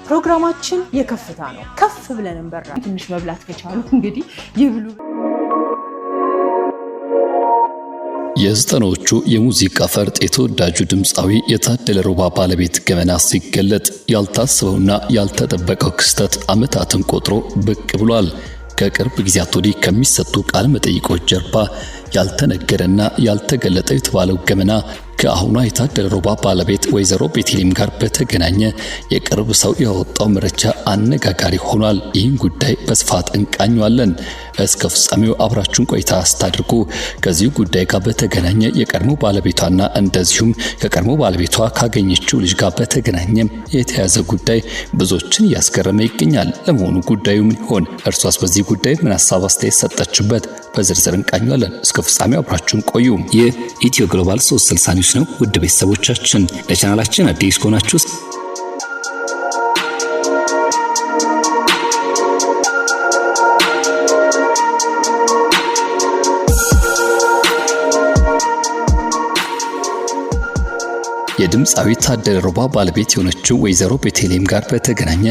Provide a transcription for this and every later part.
ፕሮግራማችን የከፍታ ነው። ከፍ ብለን እንበራ። ትንሽ መብላት ከቻሉ እንግዲህ ይብሉ። የዘጠናዎቹ የሙዚቃ ፈርጥ የተወዳጁ ድምፃዊ የታደለ ሮባ ባለቤት ገመና ሲገለጥ ያልታሰበውና ያልተጠበቀው ክስተት ዓመታትን ቆጥሮ ብቅ ብሏል። ከቅርብ ጊዜያት ወዲህ ከሚሰጡ ቃለ መጠይቆች ጀርባ ያልተነገረና ያልተገለጠ የተባለው ገመና ከአሁኗ የታደለ ሮባ ባለቤት ወይዘሮ ቤቴሌም ጋር በተገናኘ የቅርብ ሰው ያወጣው መረጃ አነጋጋሪ ሆኗል። ይህን ጉዳይ በስፋት እንቃኘዋለን። እስከ ፍጻሜው አብራችሁን ቆይታ አስታድርጉ። ከዚህ ጉዳይ ጋር በተገናኘ የቀድሞ ባለቤቷና እንደዚሁም ከቀድሞ ባለቤቷ ካገኘችው ልጅ ጋር በተገናኘ የተያዘ ጉዳይ ብዙዎችን እያስገረመ ይገኛል። ለመሆኑ ጉዳዩ ምን ይሆን? እርሷስ በዚህ ጉዳይ ምን ሐሳብ አስተያየት ሰጠችበት? በዝርዝር እንቃኘዋለን። እስከ ፍጻሜው አብራችሁን ቆዩ። ይህ ኢትዮ ግሎባል 360 ኒውስ ነው። ውድ ቤተሰቦቻችን ለቻናላችን አዲስ ከሆናችሁ የድምፃዊ ታደለ ሮባ ባለቤት የሆነችው ወይዘሮ ቤቴሌም ጋር በተገናኘ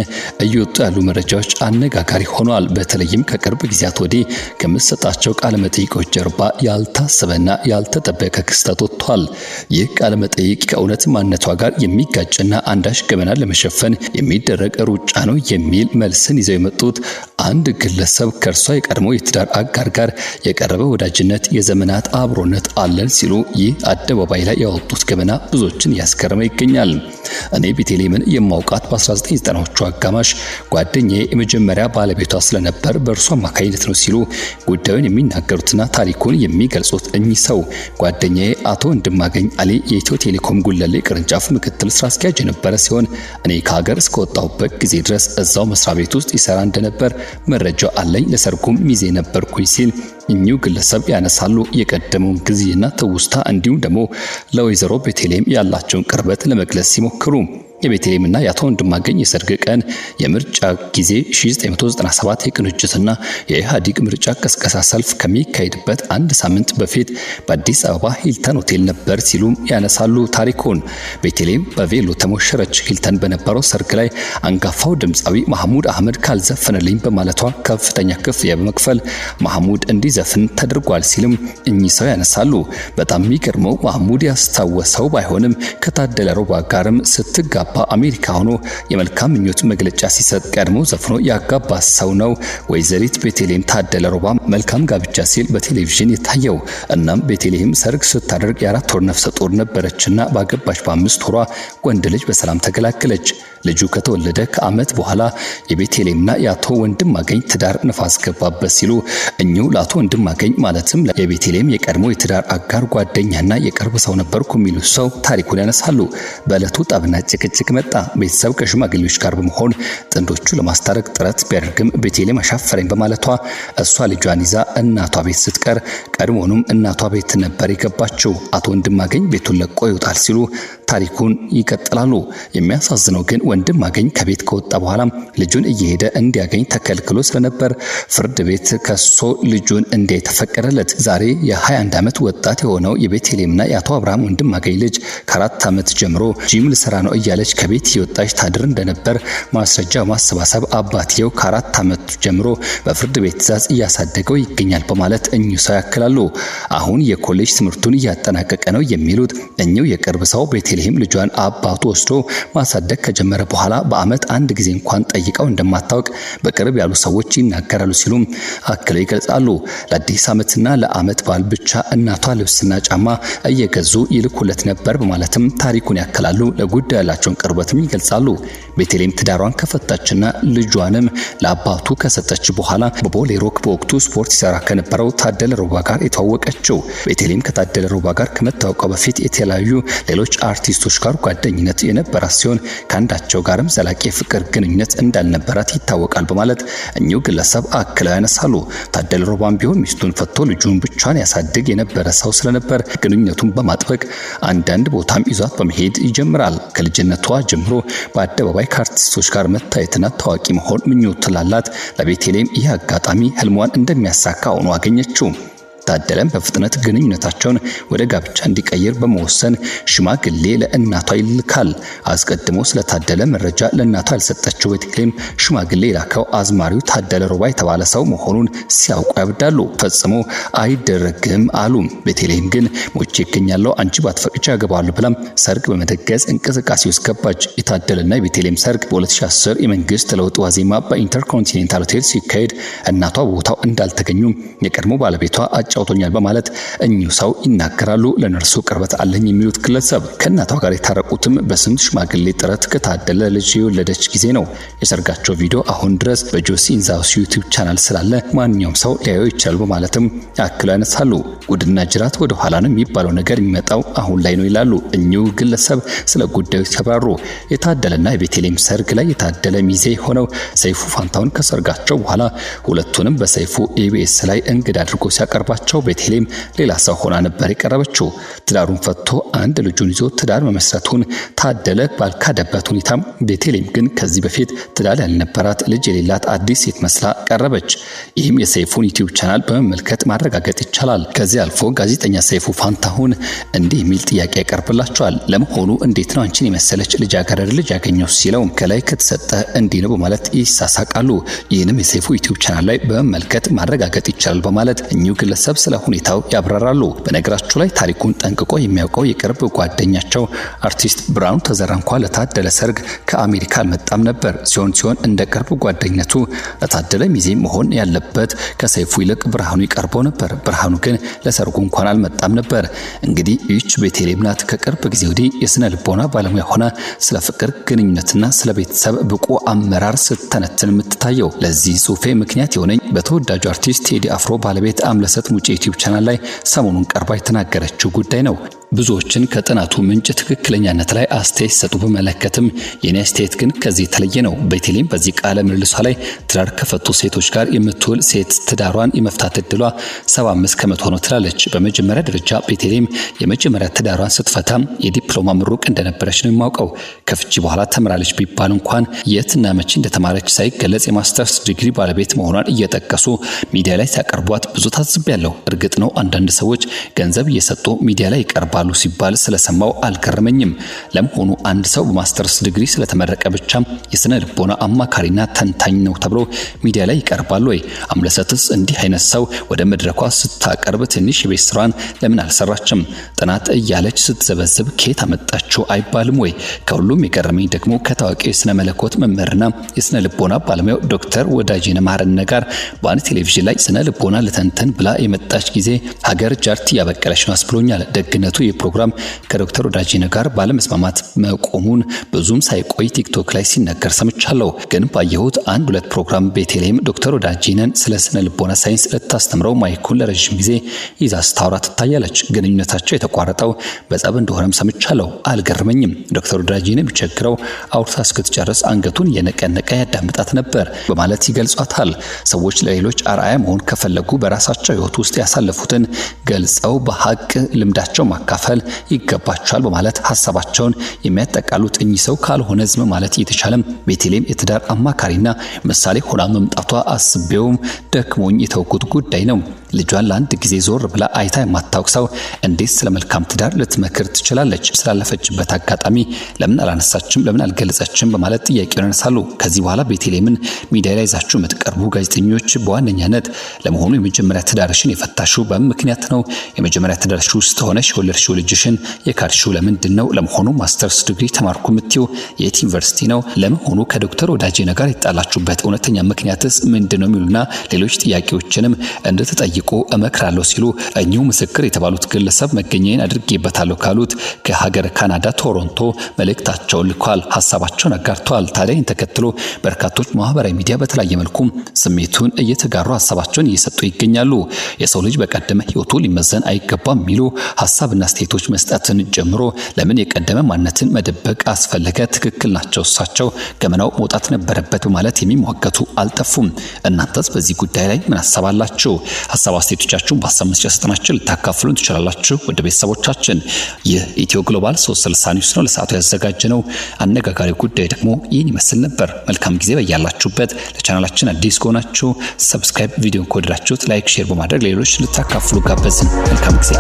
እየወጡ ያሉ መረጃዎች አነጋጋሪ ሆነዋል። በተለይም ከቅርብ ጊዜያት ወዲህ ከምትሰጣቸው ቃለ መጠይቆች ጀርባ ያልታሰበና ያልተጠበቀ ክስተት ወጥቷል። ይህ ቃለ መጠይቅ ከእውነት ማንነቷ ጋር የሚጋጭና አንዳች ገመናን ለመሸፈን የሚደረግ ሩጫ ነው የሚል መልስን ይዘው የመጡት አንድ ግለሰብ ከእርሷ የቀድሞ የትዳር አጋር ጋር የቀረበ ወዳጅነት፣ የዘመናት አብሮነት አለን ሲሉ ይህ አደባባይ ላይ ያወጡት ገመና ብዙዎችን ያስገረመ ይገኛል። እኔ ቤቴሌምን የማውቃት በ1990ዎቹ አጋማሽ ጓደኛዬ የመጀመሪያ ባለቤቷ ስለነበር በእርሷ አማካኝነት ነው ሲሉ ጉዳዩን የሚናገሩትና ታሪኩን የሚገልጹት እኚህ ሰው ጓደኛዬ አቶ ወንድማገኝ አሊ የኢትዮ ቴሌኮም ጉለሌ ቅርንጫፍ ምክትል ስራ አስኪያጅ የነበረ ሲሆን እኔ ከሀገር እስከወጣሁበት ጊዜ ድረስ እዛው መስሪያ ቤት ውስጥ ይሰራ እንደነበር መረጃው አለኝ። ለሰርጉም ሚዜ ነበርኩኝ ሲል እኚሁ ግለሰብ ያነሳሉ። የቀደመውን ጊዜና ትውስታ እንዲሁም ደግሞ ለወይዘሮ ቤቴሌም ያላቸውን ቅርበት ለመግለጽ ሲሞክሩ የቤቴሌምና የአቶ ወንድማገኝ የሰርግ ቀን የምርጫ ጊዜ 1997 የቅንጅትና የኢህአዴግ ምርጫ ቀስቀሳ ሰልፍ ከሚካሄድበት አንድ ሳምንት በፊት በአዲስ አበባ ሂልተን ሆቴል ነበር ሲሉም ያነሳሉ ታሪኩን። ቤቴሌም በቬሎ ተሞሸረች። ሂልተን በነበረው ሰርግ ላይ አንጋፋው ድምፃዊ መሐሙድ አህመድ ካልዘፈነልኝ በማለቷ ከፍተኛ ክፍያ በመክፈል መሐሙድ እንዲዘፍን ተደርጓል ሲልም እኚህ ሰው ያነሳሉ። በጣም የሚገርመው መሐሙድ ያስታወሰው ባይሆንም ከታደለ ሮባ ጋርም ስትጋ አሜሪካ ሆኖ የመልካም ምኞት መግለጫ ሲሰጥ ቀድሞ ዘፍኖ ያጋባ ሰው ነው ወይዘሪት ቤቴሌም ታደለ ሮባ መልካም ጋብቻ ሲል በቴሌቪዥን የታየው። እናም ቤቴሌም ሰርግ ስታደርግ የ4 ወር ነፍሰ ጡር ነበረችና ባገባች በ5 ወሯ ወንድ ልጅ በሰላም ተገላገለች። ልጁ ከተወለደ ከዓመት በኋላ የቤቴሌምና የአቶ ወንድማገኝ ትዳር ነፋስ ገባበት ሲሉ እኚሁ ለአቶ ወንድማገኝ ማለትም የቤቴሌም የቀድሞ የትዳር አጋር ጓደኛና የቅርብ ሰው ነበርኩ የሚሉ ሰው ታሪኩን ያነሳሉ። በዕለቱ ጠብና ጭቅጭቅ መጣ። ቤተሰብ ከሽማግሌዎች ጋር በመሆን ጥንዶቹ ለማስታረቅ ጥረት ቢያደርግም ቤቴሌም አሻፈረኝ በማለቷ እሷ ልጇን ይዛ እናቷ ቤት ስትቀር ቀድሞውንም እናቷ ቤት ነበር የገባችው። አቶ ወንድማገኝ ቤቱን ለቆ ይወጣል ሲሉ ታሪኩን ይቀጥላሉ። የሚያሳዝነው ግን ወንድማገኝ ከቤት ከወጣ በኋላ ልጁን እየሄደ እንዲያገኝ ተከልክሎ ስለነበር ፍርድ ቤት ከሶ ልጁን እንዲያይ ተፈቀደለት። ዛሬ የ21 ዓመት ወጣት የሆነው የቤቴሌምና የአቶ አብርሃም ወንድማገኝ ልጅ ከ4 ዓመት ጀምሮ ጂም ልሰራ ነው እያለች ከቤት የወጣች ታድር እንደነበር ማስረጃ ማሰባሰብ አባትየው ከ4 ዓመት ጀምሮ በፍርድ ቤት ትዕዛዝ እያሳደገው ይገኛል በማለት እኚሁ ሰው ያክላሉ። አሁን የኮሌጅ ትምህርቱን እያጠናቀቀ ነው የሚሉት እኚሁ የቅርብ ሰው ቤቴሌም ልጇን አባቱ ወስዶ ማሳደግ ከጀመረ በኋላ በአመት አንድ ጊዜ እንኳን ጠይቀው እንደማታውቅ በቅርብ ያሉ ሰዎች ይናገራሉ ሲሉም አክለው ይገልጻሉ። ለአዲስ ዓመትና ለአመት በዓል ብቻ እናቷ ልብስና ጫማ እየገዙ ይልኩለት ነበር በማለትም ታሪኩን ያክላሉ። ለጉዳዩ ያላቸውን ቅርበትም ይገልጻሉ። ቤቴሌም ትዳሯን ከፈታችና ልጇንም ለአባቱ ከሰጠች በኋላ በቦሌ ሮክ በወቅቱ ስፖርት ይሰራ ከነበረው ታደለ ሮባ ጋር የተዋወቀችው። ቤቴሌም ከታደለ ሮባ ጋር ከመታወቋ በፊት የተለያዩ ሌሎች አርቲስቶች ጋር ጓደኝነት የነበራት ሲሆን ከአንዳቸው ጋርም ዘላቂ ፍቅር ግንኙነት እንዳልነበራት ይታወቃል በማለት እኚሁ ግለሰብ አክለው ያነሳሉ። ታደለ ሮባም ቢሆን ሚስቱን ፈቶ ልጁን ብቻን ያሳድግ የነበረ ሰው ስለነበር ግንኙነቱን በማጥበቅ አንዳንድ ቦታም ይዟት በመሄድ ይጀምራል። ከልጅነቷ ጀምሮ በአደባባይ ከአርቲስቶች ጋር መታየትና ታዋቂ መሆን ምኞት ስላላት ለቤቴሌም ይህ አጋጣሚ ህልሟን እንደሚያሳካ ሆኖ አገኘችው። ታደለም በፍጥነት ግንኙነታቸውን ወደ ጋብቻ እንዲቀይር በመወሰን ሽማግሌ ለእናቷ ይልካል። አስቀድሞ ስለታደለ መረጃ ለእናቷ ያልሰጠችው ቤተልሔም ሽማግሌ የላከው አዝማሪው ታደለ ሮባ የተባለ ሰው መሆኑን ሲያውቁ ያብዳሉ። ፈጽሞ አይደረግም አሉ። ቤተልሔም ግን ሞቼ ይገኛለሁ አንቺ ባትፈቅጂ ያገባዋለሁ ብላ ሰርግ በመደገስ እንቅስቃሴ ውስጥ ገባች። የታደለና የቤተልሔም ሰርግ በ2010 የመንግስት ለውጥ ዋዜማ በኢንተርኮንቲኔንታል ሆቴል ሲካሄድ እናቷ ቦታው እንዳልተገኙ የቀድሞ ባለቤቷ አጫውቶኛል በማለት እኚሁ ሰው ይናገራሉ። ለነርሱ ቅርበት አለኝ የሚሉት ግለሰብ ከእናቷ ጋር የታረቁትም በስንት ሽማግሌ ጥረት ከታደለ ልጅ የወለደች ጊዜ ነው። የሰርጋቸው ቪዲዮ አሁን ድረስ በጆሲ ኢንዛውስ ዩቲዩብ ቻናል ስላለ ማንኛውም ሰው ሊያየው ይችላል በማለትም አክለው ያነሳሉ። ጉድና ጅራት ወደ ኋላ ነው የሚባለው ነገር የሚመጣው አሁን ላይ ነው ይላሉ እኚሁ ግለሰብ ስለ ጉዳዩ ሲያብራሩ። የታደለና የቤተልሔም ሰርግ ላይ የታደለ ሚዜ ሆነው ሰይፉ ፋንታውን ከሰርጋቸው በኋላ ሁለቱንም በሰይፉ ኢቢኤስ ላይ እንግዳ አድርጎ ሲያቀርባቸው ቤተልሔም ሌላ ሰው ሆና ነበር የቀረበችው። ትዳሩን ፈቶ አንድ ልጁን ይዞ ትዳር መመስረቱን ታደለ ባልካደበት ሁኔታ ቤተልሔም ግን ከዚህ በፊት ትዳር ያልነበራት ልጅ የሌላት አዲስ ሴት መስላ ቀረበች። ይህም የሰይፉን ዩቲዩብ ቻናል በመመልከት ማረጋገጥ ይቻላል። ከዚህ አልፎ ጋዜጠኛ ሰይፉ ፋንታሁን እንዲህ የሚል ጥያቄ ያቀርብላቸዋል። ለመሆኑ እንዴት ነው አንቺን የመሰለች ልጃገረድ ልጅ ያገኘው ሲለው ከላይ ከተሰጠ እንዲህ ነው በማለት ይሳሳቃሉ። ይህንም የሰይፉ ዩቲዩብ ቻናል ላይ በመመልከት ማረጋገጥ ይቻላል በማለት እኚሁ ግለሰብ ስለ ሁኔታው ያብራራሉ። በነገራችሁ ላይ ታሪኩን ጠንቅቆ የሚያውቀው የቅርብ ጓደኛቸው አርቲስት ብርሃኑ ተዘራ እንኳን ለታደለ ሰርግ ከአሜሪካ አልመጣም ነበር ሲሆን እንደ ቅርብ ጓደኝነቱ ለታደለ ሚዜ መሆን ያለበት ከሰይፉ ይልቅ ብርሃኑ ይቀርበው ነበር። ብርሃኑ ግን ለሰርጉ እንኳን አልመጣም ነበር። እንግዲህ ይህች ቤተልሔም ናት ከቅርብ ጊዜ ወዲህ የስነ ልቦና ባለሙያ ሆና ስለ ፍቅር ግንኙነትና ስለ ቤተሰብ ብቁ አመራር ስተነትን የምትታየው። ለዚህ ጽሁፌ ምክንያት የሆነኝ በተወዳጁ አርቲስት ቴዲ አፍሮ ባለቤት አምለሰት ሙጬ ዩቲዩብ ቻናል ላይ ሰሞኑን ቀርባ የተናገረችው ጉዳይ ነው። ብዙዎችን ከጥናቱ ምንጭ ትክክለኛነት ላይ አስተያየት ሰጡ በመለከትም የኔ አስተያየት ግን ከዚህ የተለየ ነው። ቤተልሔም በዚህ ቃለ ምልልሷ ላይ ትዳር ከፈቱ ሴቶች ጋር የምትውል ሴት ትዳሯን የመፍታት እድሏ 75% ነው ትላለች። በመጀመሪያ ደረጃ ቤተልሔም የመጀመሪያ ትዳሯን ስትፈታ የዲፕሎማ ምሩቅ እንደነበረች ነው የማውቀው። ከፍቺ በኋላ ተምራለች ቢባል እንኳን የትና መቼ እንደተማረች ሳይገለጽ የማስተርስ ዲግሪ ባለቤት መሆኗን እየጠቀሱ ሚዲያ ላይ ሲያቀርቧት ብዙ ታዝቤያለሁ። እርግጥ ነው አንዳንድ ሰዎች ገንዘብ እየሰጡ ሚዲያ ላይ ይቀርባሉ ሲባል ስለሰማው አልገረመኝም። ለመሆኑ አንድ ሰው በማስተርስ ዲግሪ ስለተመረቀ ብቻ የስነ ልቦና አማካሪና ተንታኝ ነው ተብሎ ሚዲያ ላይ ይቀርባል ወይ? አምለሰትስ እንዲህ አይነት ሰው ወደ መድረኳ ስታቀርብ ትንሽ የቤት ስራን ለምን አልሰራችም? ጥናት እያለች ስትዘበዝብ ከየት አመጣችው አይባልም ወይ? ከሁሉም የገረመኝ ደግሞ ከታዋቂው የስነ መለኮት መምህርና የስነ ልቦና ባለሙያው ዶክተር ወዳጄነ መሐረነ ጋር በአንድ ቴሌቪዥን ላይ ስነ ልቦና ለተንተን ብላ የመጣች ጊዜ ሀገር ጃርት ያበቀለች ነው አስብሎኛል። ደግነቱ የፕሮግራም ከዶክተር ወዳጄነ ጋር ባለመስማማት መቆሙን ብዙም ሳይቆይ ቲክቶክ ላይ ሲነገር ሰምቻለሁ። ግን ባየሁት አንድ ሁለት ፕሮግራም ቤተልሔም ዶክተር ወዳጄነን ስለ ስነ ልቦና ሳይንስ ልታስተምረው ማይኩን ለረጅም ጊዜ ይዛ ስታወራ ትታያለች። ግንኙነታቸው የተቋረጠው በጸብ እንደሆነም ሰምቻለሁ። አልገረመኝም። ዶክተር ወዳጄነ ቢቸግረው አውርታ እስክትጨርስ አንገቱን የነቀነቀ ያዳምጣት ነበር በማለት ይገልጿታል። ሰዎች ለሌሎች አርአያ መሆን ከፈለጉ በራሳቸው ህይወት ውስጥ ያሳለፉትን ገልጸው በሐቅ ልምዳቸው ማካፈል ይገባቸዋል በማለት ሐሳባቸውን የሚያጠቃሉት እኚህ ሰው ካልሆነ ዝም ማለት የተቻለም ቤተልሔም የትዳር አማካሪና ምሳሌ ሆና መምጣቷ አስቤውም ደክሞኝ የተወኩት ጉዳይ ነው። ልጇን ለአንድ ጊዜ ዞር ብላ አይታ የማታውቅ ሰው እንዴት ስለ መልካም ትዳር ልትመክር ትችላለች? ስላለፈችበት አጋጣሚ ለምን አላነሳችም? ለምን አልገለጸችም? በማለት ጥያቄውን ያነሳሉ። ከዚህ በኋላ ቤተልሔምን ሚዲያ ላይ ይዛችሁ የምትቀርቡ ጋዜጠኞች በዋነኛነት ለመሆኑ የመጀመሪያ ትዳርሽን የፈታሽው በምን ምክንያት ነው? የመጀመሪያ ትዳርሽ ውስጥ ሆነሽ የወለድሽው ልጅሽን የካድሽው ለምንድን ነው? ለመሆኑ ማስተርስ ዲግሪ ተማርኩ የምትይው የት ዩኒቨርሲቲ ነው? ለመሆኑ ከዶክተር ወዳጄነ ጋር የጣላችሁበት እውነተኛ ምክንያትስ ምንድነው? የሚሉና ሌሎች ጥያቄዎችንም እንድትጠይቁ እመክራለሁ ሲሉ እኚሁ ምስክር የተባሉት ግለሰብ መገኘን አድርጌበታለሁ ካሉት ከሀገር ካናዳ ቶሮንቶ መልእክታቸውን ልኳል። ሐሳባቸውን አጋርተዋል። ታዲያ ተከትሎ በርካቶች ማህበራዊ ሚዲያ በተለያየ መልኩ ስሜቱን እየተጋሩ ሐሳባቸውን እየሰጡ ይገኛሉ። የሰው ልጅ በቀደመ ህይወቱ ሊመዘን አይገባም የሚሉ ሐሳብና አስተያየቶች መስጠትን ጀምሮ ለምን የቀደመ ማንነትን መደበቅ አስፈለገ? ትክክል ናቸው እሳቸው፣ ገመናው መውጣት ነበረበት በማለት የሚሟገቱ አልጠፉም። እናንተስ በዚህ ጉዳይ ላይ ምን ሐሳብ አላችሁ? ሐሳብ አስተያየቶቻችሁን በሐሳብ መስጫ ሳጥናችን ልታካፍሉን ትችላላችሁ። ወደ ቤተሰቦቻችን ይህ ኢትዮ ግሎባል 360 ኒውስ ነው። ለሰዓቱ ያዘጋጀነው አነጋጋሪ ጉዳይ ደግሞ ይህን ይመስል ነበር። መልካም ጊዜ በያላችሁበት። ለቻናላችን አዲስ ከሆናችሁ ሰብስክራይብ፣ ቪዲዮን ከወደዳችሁት ላይክ፣ ሼር በማድረግ ሌሎች ልታካፍሉ ጋበዝን። መልካም ጊዜ